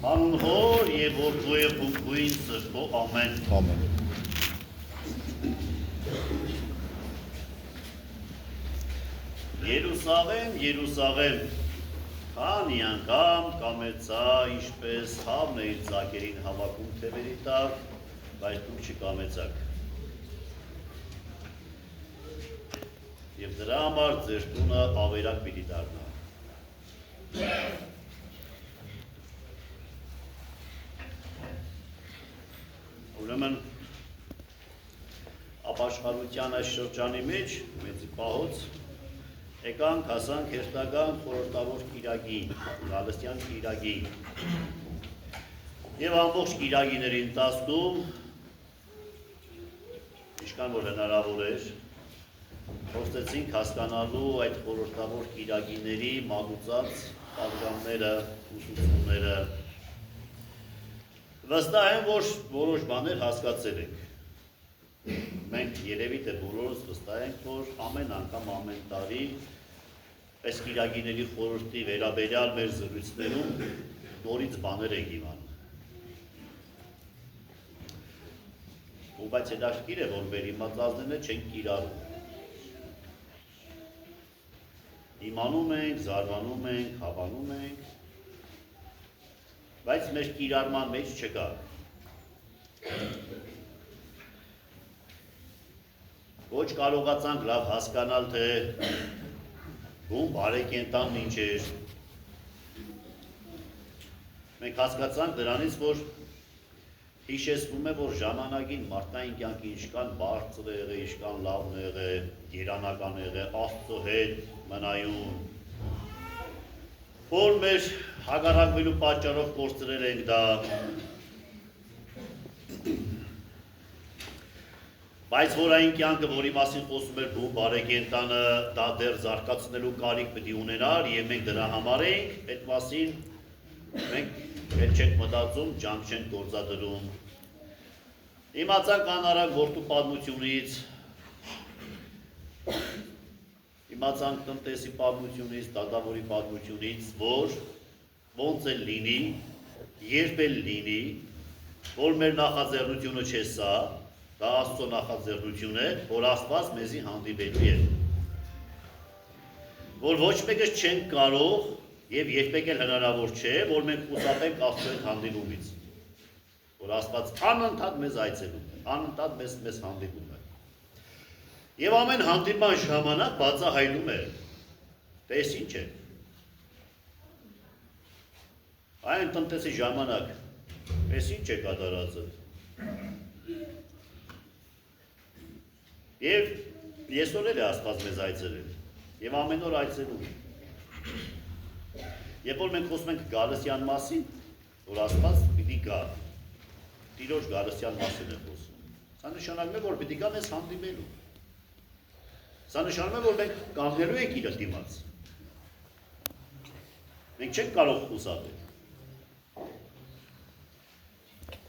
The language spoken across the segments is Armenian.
Անուն հոր և որդու և հոգուին սրտո ամեն։ Ամեն։ Երուսաղեմ, Երուսաղեմ, քանի անգամ կամեցա, ինչպես հավն է իր ձակերին հավաքում թևերի տակ, բայց դուք չկամեցաք։ Եվ դրա համար ձեր տունը ավերակ պիտի դառնա։ Ուրեմն ապաշխարության այս շրջանի մեջ մեծի պահոց եկանք հասանք հերթական խորհրդավոր կիրակին, գալստյան կիրակին և ամբողջ կիրակիների ընթացքում ինչքան որ հնարավոր էր փորձեցինք հասկանալու այդ խորհրդավոր կիրակիների մատուցած պատգամները, ուսուցումները վստահ եմ, որ որոշ բաներ հասկացել ենք։ Մենք երևի թե բոլորս վստահ ենք, որ ամեն անգամ, ամեն տարի այս կիրակիների խորհրդի վերաբերյալ մեր զրույցներում նորից բաներ ենք իմանում։ Ու բայց հետաքրքիր է, որ մեր իմացածները չենք կիրառում։ Իմանում ենք, զարմանում ենք, հավանում ենք, բայց մեր կիրառման մեջ չկա։ Ոչ կարողացանք լավ հասկանալ, թե ում բարեկենտանն ինչ էր։ Մենք հասկացանք դրանից, որ հիշեցնում է, որ ժամանակին մարդկային կյանքի ինչքան բարձր է եղել, ինչքան լավն է եղել, երանական է եղել, Աստծո հետ մնայուն, որ մեր հակառակվելու պատճառով կորցրել ենք դա, բայց որ այն կյանքը, որի մասին խոսում էր բուն բարեկենտանը, դա դեռ զարգացնելու կարիք պետք է ունենար և մենք դրա համար ենք, այդ մասին մենք էլ չենք մտածում, ջանք չենք գործադրում։ Իմացանք անարակ որդու պատմությունից, իմացանք տնտեսի պատմությունից, դատավորի պատմությունից, որ ոնց էլ լինի, երբ էլ լինի, որ մեր նախաձեռնությունը չէ սա, դա Աստծո նախաձեռնություն է, որ Աստված մեզի հանդիպելու է։ Որ ոչ մեկս չենք կարող և երբեք էլ հնարավոր չէ, որ մենք խուսափենք Աստծո հետ հանդիպումից, որ Աստված անընդհատ մեզ այցելում է, անընդհատ մեզ հանդիպում է։ Եվ ամեն հանդիպման ժամանակ բացահայտում է, տես ինչ է։ Այն տնտեսի ժամանակ, տես ինչ է կատարածը։ Եվ եսօր էլ է Աստված մեզ այցելել, և ամեն օր այցելում է։ Երբ որ մենք խոսում ենք գալստյան մասին, որ Աստված պիտի գա, Տիրոջ գալստյան մասին է խոսում։ Սա նշանակում է, որ պիտի գա մեզ հանդիպելու։ Սա նշանակում է, որ մենք կանգնելու ենք իր դիմաց։ Մենք չենք կարող խուսափել։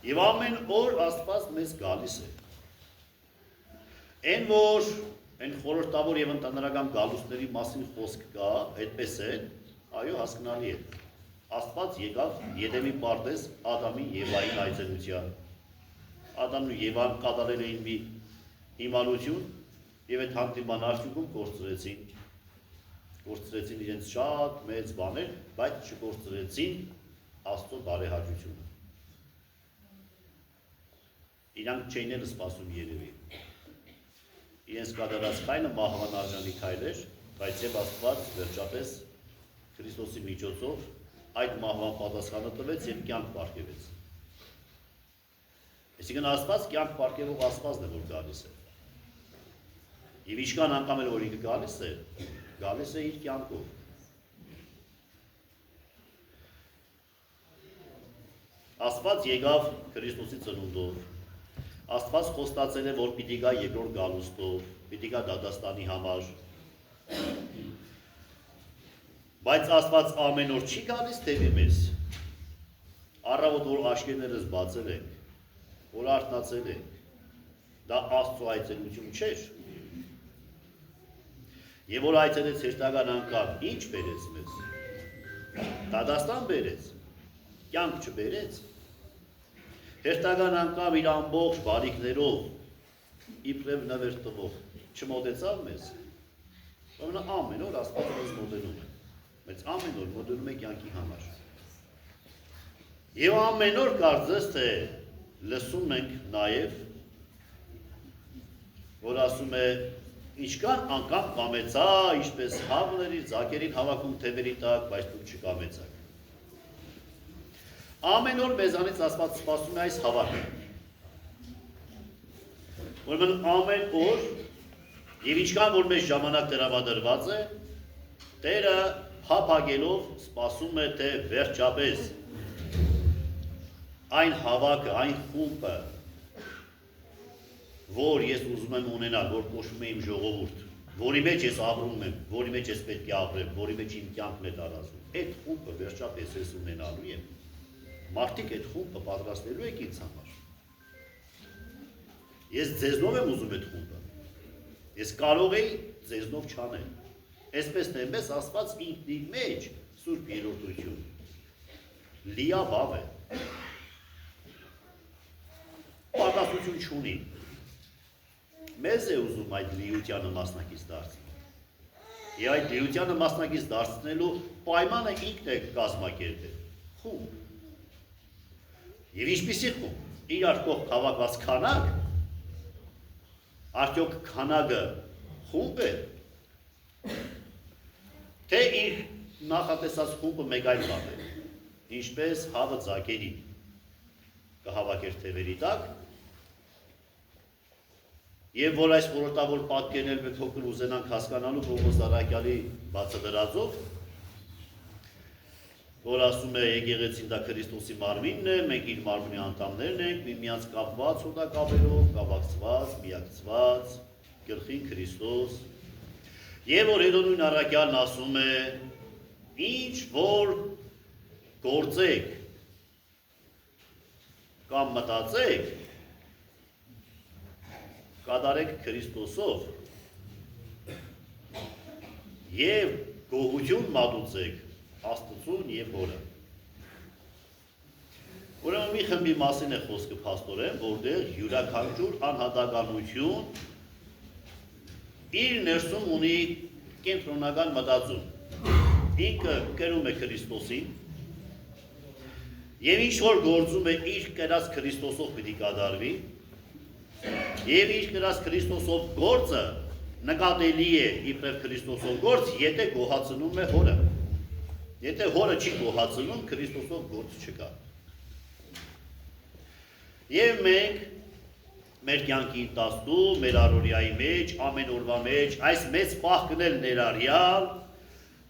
Եվ ամեն օր Աստված մեզ գալիս է։ Այն որ այն խորհրդավոր և ընդհանրական գալուստների մասին խոսք կա, այդպես է, այո, հասկանալի է։ Աստված եկավ Եդեմի պարտեզ Ադամին Եվային այցելության։ Ադամն ու Եվան կատարել էին մի հիմարություն և այդ հանդիպման արդյունքում կորցրեցին իրենց շատ մեծ բաներ, բայց չկորցրեցին Աստծո բարեհաճությունը։ Իրանք չէին էլ սպասում երևի։ Իրենց կատարած քայլը մահվան արժանի քայլ էր, բայց և Աստված վերջապես Քրիստոսի միջոցով այդ մահվան պատասխանը տվեց և կյանք պարգևեց։ Այսինքն Աստված կյանք պարգևող Աստվածն է, որ գալիս է։ Եվ ինչքան անգամ էլ որ ինքը գալիս է իր կյանքով։ Աստված եկավ Քրիստոսի ծնունդով։ Աստված խոստացել է, որ պիտի գա երկրորդ գալուստով, պիտի գա դատաստանի համար։ Բայց Աստված ամեն օր չի գալիս թևի մեզ։ Առավոտ որ աշկերներս բացել ենք, որ արթնացել ենք, դա Աստծո այցելություն չէր։ Եվ որ այցելեց հերթական անգամ, ինչ բերեց մեզ։ Դատաստան բերեց։ կյանք չբերեց, հերթական անգամ իր ամբողջ բարիքներով իբրև նվեր տվող չմոտեցավ մեզ, ուրեմն ամեն օր Աստված մեզ մոտենում է, մեզ ամեն օր մոտենում է կյանքի համար։ Եվ ամեն օր կարծես թե լսում ենք նաև, որ ասում է ինչքան անգամ կամեցա, ինչպես հավների, ձակերին հավաքում թևերի տակ, բայց դուք չկամեցաք։ Ամեն օր մեզանից Աստված սպասում է այս հավաքը։ Ուրեմն ամեն օր եւ ինչքան որ մեզ ժամանակ տրամադրված է, Տերը փափագելով սպասում է թե վերջապես այն հավաքը, այն խումբը, որ ես ուզում եմ ունենալ, որ կոչվում է իմ ժողովուրդ, որի մեջ ես ապրում եմ, որի մեջ ես պետք է ապրեմ, որի մեջ իմ կյանքն է տարածվում, այդ խումբը վերջապես ես ունենալու եմ։ Մարդիկ այդ խումբը պատրաստելու եք ինձ համար։ Ես ձեզնով եմ ուզում այդ խումբը։ Ես կարող էի ձեզնով չանել։ Այսպես թե այնպես Աստված ինքն իր մեջ սուրբ երրորդություն լիաբավ է։ Պատասխանություն չունի։ Մեզ է ուզում այդ լիությանը մասնակից դարձնել։ Եվ այդ լիությանը մասնակից դարձնելու պայմանը ինքն է կազմակերպել։ Խումբ։ Եվ ինչպիսի խումբ։ Իրար կողք հավաքված քանակ, արդյոք քանակը խումբ է, թե իր նախատեսած խումբը մեկ այլ բան է, ինչպես հավը ձակերի կհավաքեր թևերի տակ, եւ որ այս խորհրդավոր պատկերներ մի փոքր ուզենանք հասկանալու Պողոս Արաքյալի բացադրածով, որ ասում է եկեղեցին դա Քրիստոսի մարմինն է, մենք իր մարմնի անդամներն ենք, միմյանց կապված հոդակապերով, կապակցված, միակցված, գլխին Քրիստոս, եւ որ հետո նույն Արաքյալն ասում է, ինչ որ գործեք կամ մտածեք, կատարեք Քրիստոսով եւ գոհություն մատուցեք Աստծուն եւ Հորը։ Ուրեմն մի խմբի մասին է խոսքը փաստորեն, որտեղ յուրաքանչյուր անհատականություն իր ներսում ունի կենտրոնական մտածում։ Ինքը կերում է Քրիստոսին եւ ինչ որ գործում է իր կերած Քրիստոսով պիտի կատարվի եւ իր կերած Քրիստոսով գործը նկատելի է իբրև Քրիստոսով գործ, եթե գոհացնում է Հորը։ Եթե Հորը չի գոհացնում, Քրիստոսով գործ չկա։ Եվ մենք մեր կյանքի ընթացքում, մեր առօրյայի մեջ, ամեն օրվա մեջ այս մեծ պահքն էլ ներառյալ,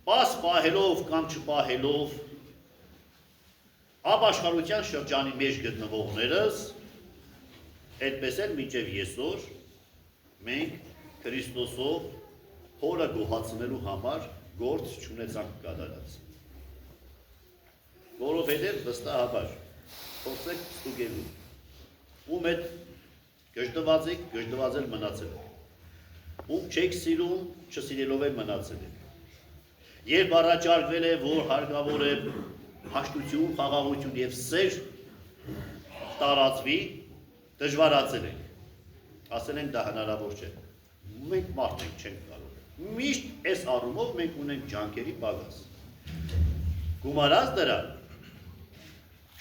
պաս պահելով կամ չպահելով, ապաշխարության շրջանի մեջ գտնվողներս, այդպես էլ մինչև այսօր մենք Քրիստոսով Հորը գոհացնելու համար գործ չունեցանք կատարած։ Որովհետև վստահաբար փորձեք ստուգելու, ում հետ գժդված էլ մնացել եք, ում չեք սիրում, չսիրելով էլ մնացել եք։ Երբ առաջարկվել է, որ հարկավոր է հաշտություն, խաղաղություն եւ սեր տարածվի, դժվարացել ենք, ասել ենք դա հնարավոր չէ, մենք մարդ ենք, չենք կարող։ Միշտ այս առումով մենք ունենք ջանքերի պակաս։ Գումարած դրան,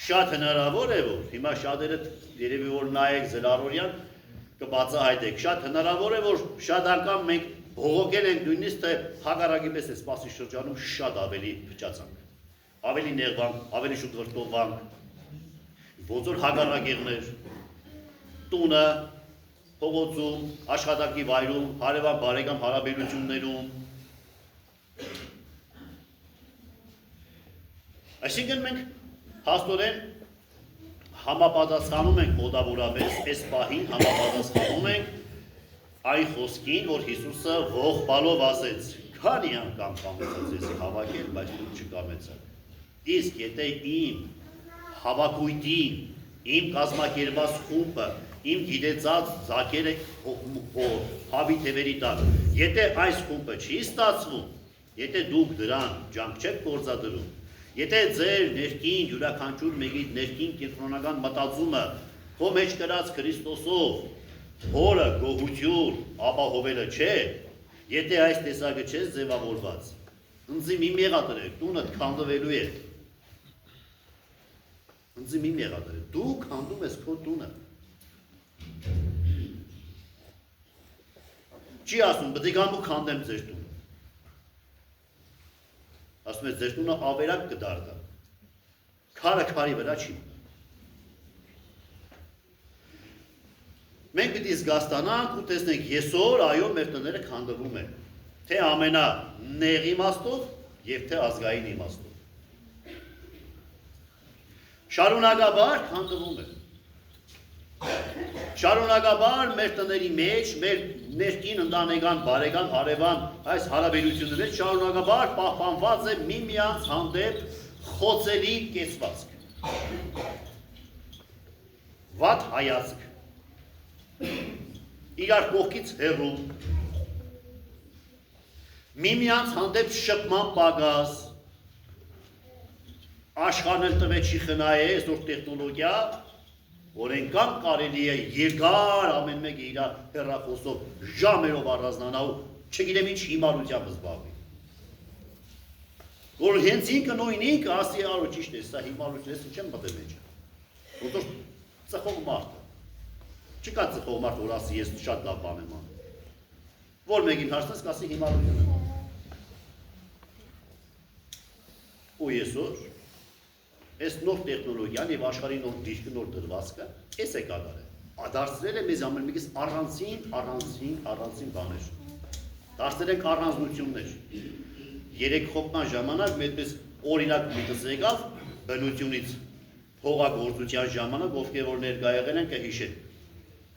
շատ հնարավոր է, որ հիմա շատերը երևի որ նայեք զելարորյան կբացահայտեք, շատ հնարավոր է, որ շատ անգամ մենք բողոքել ենք նույնիսկ թե հակառակի պես է սպասի շրջանում շատ ավելի փչացանք, ավելի նեղվանք, ավելի շուտ վրդովանք, ոնց որ հակառակ եղներ, տունը, փողոցում, աշխատանքի վայրում, հարևան բարեկամ հարաբերություններում։ Այսինքն մենք հաստորեն համապատասխանում ենք մոտավորապես, այս պահին համապատասխանում ենք այն խոսքին, որ Հիսուսը ողբալով ասեց, քանի անգամ կամեցած ես հավաքել, բայց դուք չկամեցաք։ Իսկ եթե իմ հավաքույթին, իմ կազմակերպած խումբը, իմ գիտեցած ձակերը հավի թևերի տակ, եթե այս խումբը չի ստացվում, եթե դուք դրան ջանք չեք գործադրում, Եթե ձեր ներքին յուրաքանչյուր մեկի ներքին կենտրոնական մտածումը քո մեջ կրած Քրիստոսով հորը գոհություն ապահովելը չէ, եթե այս տեսակը չես ձևավորված, ընձի մի մեղադրեք, տունդ քանդվելու է։ Ընձի մի մեղադրեք, դու քանդում ես քո տունը։ Չի ասում, պետք է գամ ու քանդեմ ձեր տունը։ Ասում է ձեր տունը ավերակ կդառնա։ Քարը քարի վրա չի։ Մենք պիտի զգաստանանք ու տեսնենք եսօր այո մեր տները քանդվում են, թե ամենա նեղ իմաստով եւ թե ազգային իմաստով։ Շարունակաբար քանդվում են։ Շարունակաբար մեր տների մեջ, մեր ներքին ընտանեկան, բարեկան, հարևան այս հարաբերություններից շարունակաբար պահպանված է միմյանց հանդեպ խոցելի կեցվածք, վատ հայացք, իրար կողքից հեռու, միմյանց հանդեպ շփման պակաս, աշխարհն էլ տվեց չի խնայ է, այսօր տեխնոլոգիա, օրենքան կարելի է երկար ամեն մեկը իր հեռախոսով ժամերով առանձնանալ, չգիտեմ ինչ հիմարությամբ զբաղվի։ Որ հենց ինքը նույն ինքը ասի արո ճիշտ է, սա հիմարություն է, չեմ մտել մեջը։ Որտեղ ծխող մարդը։ Չկա ծխող մարդ, որ ասի ես շատ լավ բան եմ անում։ Որ մեկին հարցնես, կասի հիմարություն եմ անում։ Ու այսօր այս նոր տեխնոլոգիան եւ աշխարհի նոր դիրքը նոր դրվածքը էս է կատարել։ Դարձրել է մեզ ամեն մեկից առանձին բաներ։ Դարձրել ենք առանձնություններ։ Երեք խոպման ժամանակ մեդպես օրինակ միտս եկավ բնությունից հողագործության ժամանակ ովքեր որ ներկա եղել են կհիշեն։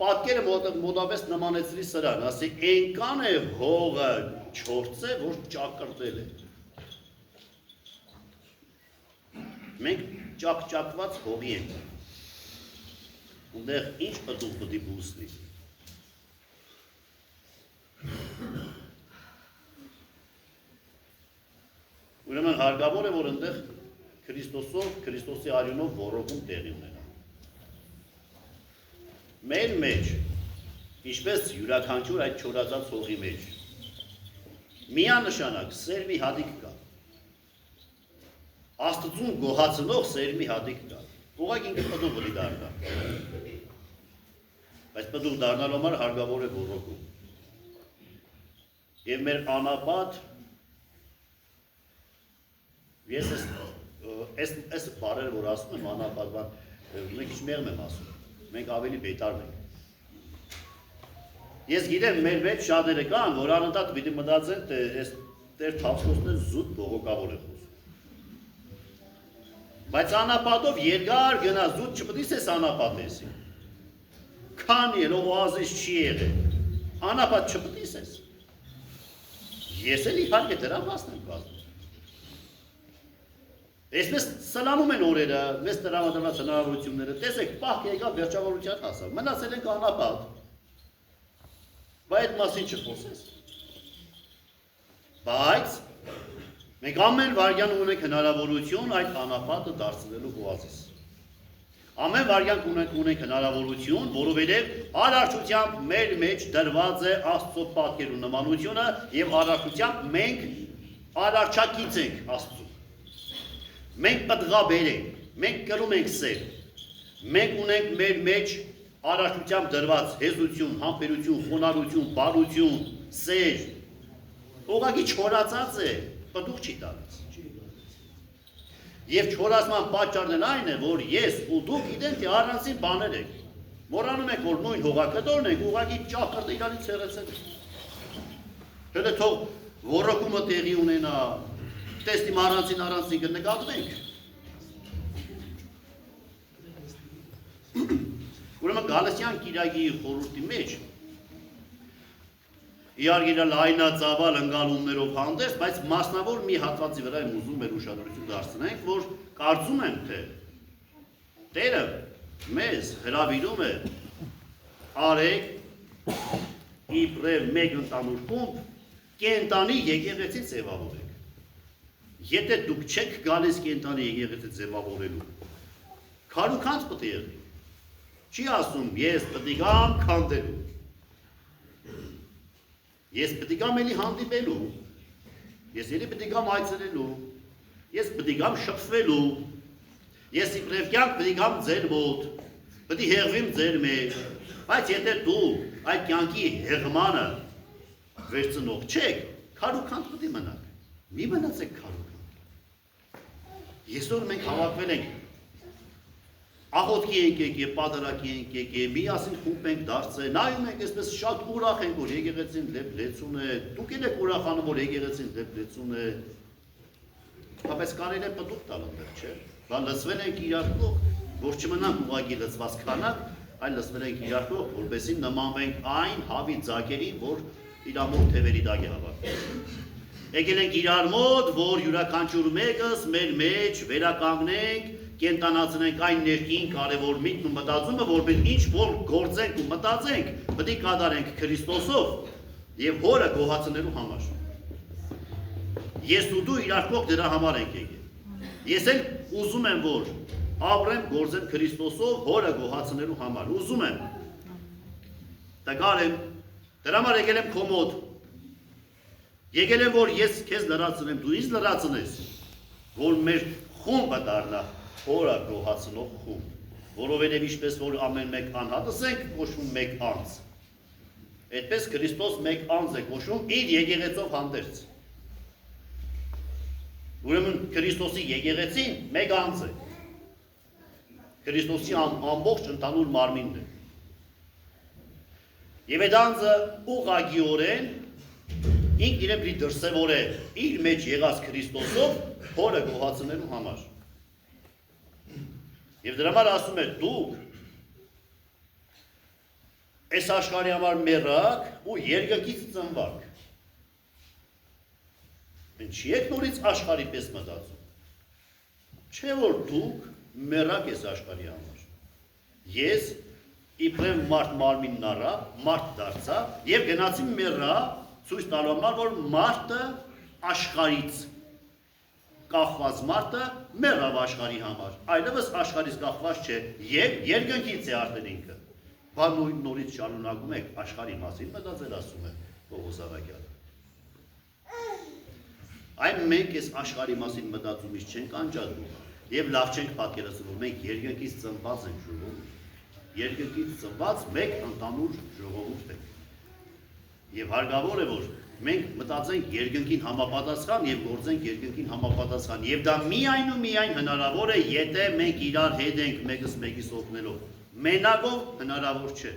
Պատկերը մոտապես նմանեցրի սրան, ասի այնքան է հողը չորցե, որ ճակրտել է։ Մենք ճակ-ճակված հողի ենք, ունդեղ ինչ պտուղ պտի բուսնի։ Ուրեմն հարկավոր է, որ ընդեղ Քրիստոսով, Քրիստոսի արյունով ոռոգում տեղի ունենա։ Մեր մեջ, ինչպես յուրաքանչյուր այդ չորացած հողի մեջ, միանշանակ սերմի հատիկ կա։ Աստծուն գոհացնող սերմի հատիկ կա, ուղղակի ինքը պտուղ պիտի դառնա, բայց պտուղ դառնալու համար հարկավոր է ոռոգում։ Եվ մեր անապատ, ես այս բառերը որ ասում եմ անապատվան, մենք ինչ մեղմ եմ ասում, մենք ավելի բետարն ենք։ Ես գիտեմ մեր մեջ շատերը կան, որ անընդհատ պիտի մտածեն, թե այս տեր թափսոցներ զուտ բողոքավոր է խոսում։ Բայց անապատով երկար գնա զուտ չպետք է անապատեսի։ Քանի էլ օազիս չի եղել։ Անապատ չպետք է։ Ես էլ իհարկե դրան հասնեմ կազմում։ Այսպես սլանում են օրերը, մեզ տրամադրված հնարավորությունները, տեսեք, պահք եկավ վերջավորության հասավ, մնացել ենք անապատ։ Բայց այդ մասին չխոսես։ Բայց մենք ամեն վարյան ունենք հնարավորություն այդ անապատը դարձնելու օազիս։ Ամեն վարյան ունենք հնարավորություն, որովհետև արարչությամբ մեր մեջ դրված է Աստծո պատկերու նմանությունը եւ արարչությամբ մենք արարչակից ենք Աստծո։ Մենք պատղաբեր ենք, մենք կրում ենք սեր, մենք ունենք մեր մեջ արարչությամբ դրված հեզություն, համբերություն, խոնարհություն, բարություն, սեր, ուղղակի չորացած է, պտուղ չի տալիս։ Եվ չորացման պատճառն այն է, որ ես ու դուք գիտենք, թե առանձին բաներ եք, մոռանում եք, որ նույն հողակտորն եք, ուղղակի ճակրտը իրանից հեռացել եք։ Հետո թող ոռոգումը տեղի ունենա, տեսնիմ առանձին կնկատվենք։ Ուրեմն Գալատյան կիրակի խորհրդի մեջ իհարկե լայնածավալ ընկալումներով հանդերձ, բայց մասնավոր մի հատվածի վրա եմ ուզում մեր ուշադրություն դարձնենք, որ կարծում եմ, թե Տերը մեզ հրավիրում է արեք իբրև մեկ ընդամուր խումբ կենտանի եկեղեցի ձևավորեք։ Եթե դուք չեք գալիս կենտանի եկեղեցի ձևավորելու, քարուքանց պետք է եղի։ Չի ասում, ես պետք է գամ քանդելու։ Ես պետք է գամ էլի հանդիպելու։ Ես էլի պետք է գամ այցելելու։ Ես պետք է գամ շփվելու։ Ես իբրև կյանք պետք է գամ ձեր մոտ։ Պետք է հեղվիմ ձեր մեջ։ Բայց եթե դու այդ կյանքի հեղմանը վերցնող չեք, քարուքանց պետք է մնաք։ Մի մնացեք քարուքանց։ Այսօր մենք հավաքվել ենք աղոթքի ենք եկել, պատարագի ենք եկել, միասին խումբ ենք դարձել, նայում ենք այսպես շատ ուրախ ենք, որ եկեղեցին լեցուն է, դուք էլ եք ուրախանում, որ եկեղեցին լեցուն է, բայց կարելի է պտուղ տալ ընդեղ, չէ՞, բան լցվել ենք իրարկող, որ չմնանք ուղղակի լցված քանակ, այլ լցվել ենք իրարկող, որպեսզի նմանվենք այն հավի ձագերին, որ իր ամոր թևերի տակ է հավաքվել։ Եկել ենք իրար մոտ, որ յուրաքանչյուր մեկս մեր մեջ վերականգնենք, կենտանացնենք այն ներքին կարևոր միտքն ու մտածումը, որպես ինչ որ գործենք ու մտածենք, պետք է կատարենք Քրիստոսով եւ Հորը գոհացնելու համար։ Ես ու դու իրարկող դրա համար ենք եկել։ Ես էլ ուզում եմ, որ ապրեմ, գործեմ Քրիստոսով Հորը գոհացնելու համար։ Ուզում եմ։ Տկար եմ, դրա համար եկել եմ քո մոտ։ Եկել եմ, որ ես քեզ լրացնեմ, դու ինձ լրացնես, որ մեր խումբը դառնա Հորը գոհացնող խումբ, որովհետև ինչպես որ ամեն մեկ անհատս ենք կոչվում մեկ անձ, այդպես Քրիստոս մեկ անձ է կոչվում իր եկեղեցով հանդերձ։ Ուրեմն Քրիստոսի եկեղեցին մեկ անձ է, Քրիստոսի ամբողջ ընդհանուր մարմինն է։ Եվ այդ անձը ուղղակիորեն ինքն իրեն պիտի դրսևորե իր մեջ եղած Քրիստոսով Հորը գոհացնելու համար։ Եվ դրա համար ասում է դուք այս աշխարհի համար մեռաք ու երկնքից ծնվաք։ Ինչի եք նորից աշխարհի պես մտածում։ Չէ որ դուք մեռաք այս աշխարհի համար։ Ես իբրև մարդ մարմինն առա, մարդ դարձա եւ գնացի մեռա ցույց տալու համար, որ մարդը աշխարհից կախված մարդը մեռավ աշխարհի համար, այլևս աշխարհից կախված չէ եւ երկնքից է արդեն ինքը։ Բան նորից շարունակում եք աշխարհի մասին մտածել, ասում է Պողոս Ավագյանը։ Այն մենք այս աշխարհի մասին մտածումից չենք անջատվում եւ լավ չենք պատկերացնում, որ մենք երկնքից ծնված ենք ժողովուրդ, երկնքից ծնված մեկ ընդհանուր ժողովուրդ ենք։ Եվ հարկավոր է, որ մենք մտածենք երկնքին համապատասխան եւ գործենք երկնքին համապատասխան։ Եվ դա միայն ու միայն հնարավոր է, եթե մենք իրար հետ ենք մեկս մեկից օգնելով։ Մենակով հնարավոր չէ։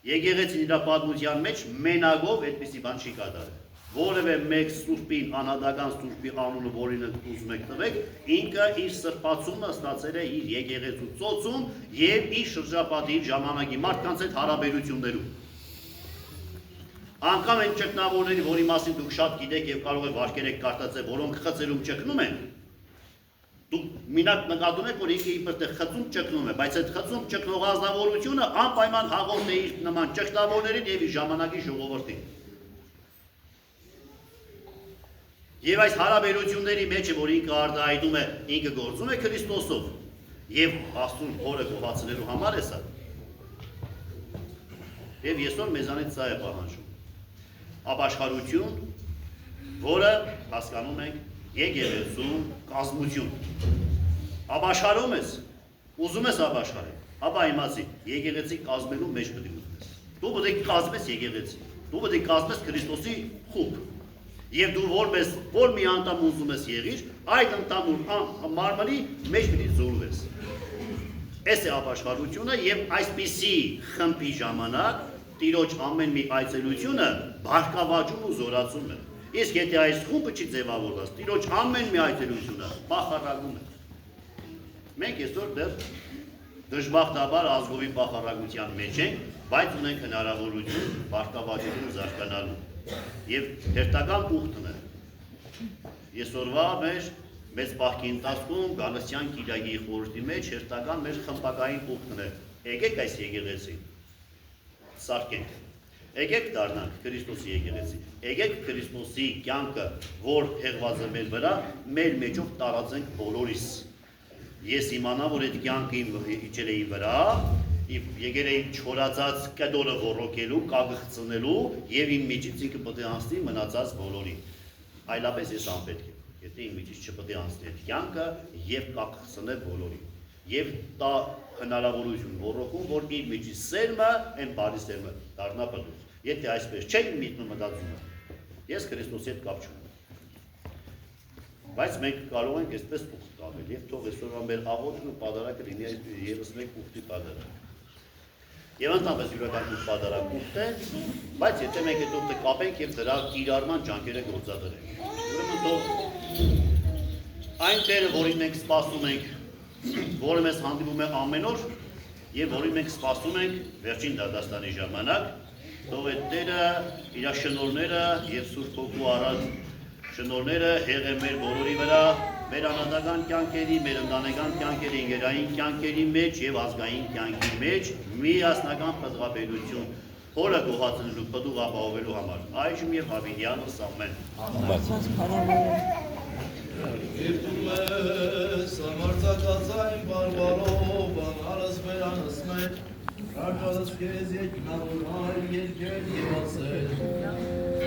Եկեղեցին իր պատմության մեջ մենակով այդպիսի բան չի կատարել։ Որևէ մեկ սուրբին, անհատական սուրբի անունը, որին ուզում եք տվեք, ինքը իր սրբացումը ստացել է իր եկեղեցու ծոցում եւ իր շրջապատի ժամանակի մարդկանց հետ հարաբերություններում։ Անկամ այն ճգնավորների, որի մասին դուք շատ գիտեք եւ կարող եք վարկերեք կարտացել, որոնք խծելում ճգնում են, դուք մինակ նկատում եք, որ ինքը իբրտեղ խծում ճգնում է, բայց այդ խծում ճգնող ազնվորությունը անպայման հաղորդում է իր նման ճգնավորներին եւ իր ժամանակի ժողովրդին։ Եվ այս հարաբերությունների մեջ է, որ ինքը արտահայտում է, ինքը գործում է Քրիստոսով եւ Աստծուն Հորը գոհացնելու համար է սա։ Եվ այսօր մեզանից սա է պահանջում։ Ապաշխարություն, որը հասկանում ենք եկեղեցու կազմություն։ Ապաշխարում ես, ուզում ես ապաշխարել, ապա իմացի, եկեղեցի կազմելու մեջ պետք է ուզես։ Դու պետք է կազմես եկեղեցի, դու պետք է կազմես Քրիստոսի խումբ։ Եվ դու որպես որ մի անդամ ուզում ես եղիր, այդ ընդհանուր մարմնի մեջ պետք է զորվես։ Այս է ապաշխարությունը եւ այսպիսի խմբի ժամանակ Տիրոջ ամեն մի այցելությունը բարգավաճում ու զորացում է։ Իսկ եթե այս խումբը չի ձևավորված, Տիրոջ ամեն մի այցելությունը բախարագում է։ Մենք այսօր դեռ դժբախտաբար ազգովի բախարագության մեջ ենք, բայց ունենք հնարավորություն բարգավաճելու զարգանալու։ Եվ հերթական ուխտն է։ Այսօրվա մեծ բախքի ընթացքում Գալստյան Կիրակի խորհրդի մեջ հերթական մեր խմբակային ուխտն է։ Եկեք այս եկեղեցին սարքենք։ Եկեք դառնանք Քրիստոսի եկեղեցի։ Եկեք Քրիստոսի կյանքը, որ հեղված է մեր վրա, մեր մեջով տարածենք բոլորիս։ Ես իմանամ, որ այդ կյանքը իջել է իմ վրա, եկել է իմ չորացած կդորը ոռոգելու, կագխծնելու եւ իմ միջից ինքը պետք է անցնի մնացած բոլորին։ Այլապես ես անպետք եմ։ Եթե իմ միջից չպետք է անցնի այդ կյանքը եւ կագխծնե բոլորին։ Եվ տա հնարավորություն ոռոգում, որ իր միջից սերմը, այն բարի սերմը դառնա բլուր։ Եթե այսպես չենք միտնում մտածումը, ես Քրիստոսի հետ կապ չունեմ։ Բայց մենք կարող ենք այսպես ուխտ կապել եւ թող այսօրվա մեր աղոթքն ու պատարակը լինի եւս մեկ ուխտի պատարակ։ Եվ ընդհանրապես յուրաքանչյուր պատարակ ուխտ է, բայց եթե մենք այդ ուխտը կապենք եւ դրա կիրառման ջանքերը գործադրենք։ Ուրեմն թող այն Տերը, որին մենք սպասում ենք, որը մեզ հանդիպում է ամեն օր եւ որին մենք սպասում ենք վերջին դատաստանի ժամանակ, թող այդ Տերը իր շնորհները եւ Սուրբ Հոգու առած շնորհները հեղե մեր բոլորի վրա, մեր անհատական կյանքերի, մեր ընտանեկան կյանքերի, ընկերային կյանքերի մեջ եւ ազգային կյանքի մեջ միասնական փոխաբերություն հորը գոհացնելու պտուղ ապահովելու համար։ Այժմ եւ հավիտյանս ամեն։ Իրտումես ամարտակացային բարբարով անարս վերանս մեր Ռակալս կեզ ետ նավորհայ երկել և ասել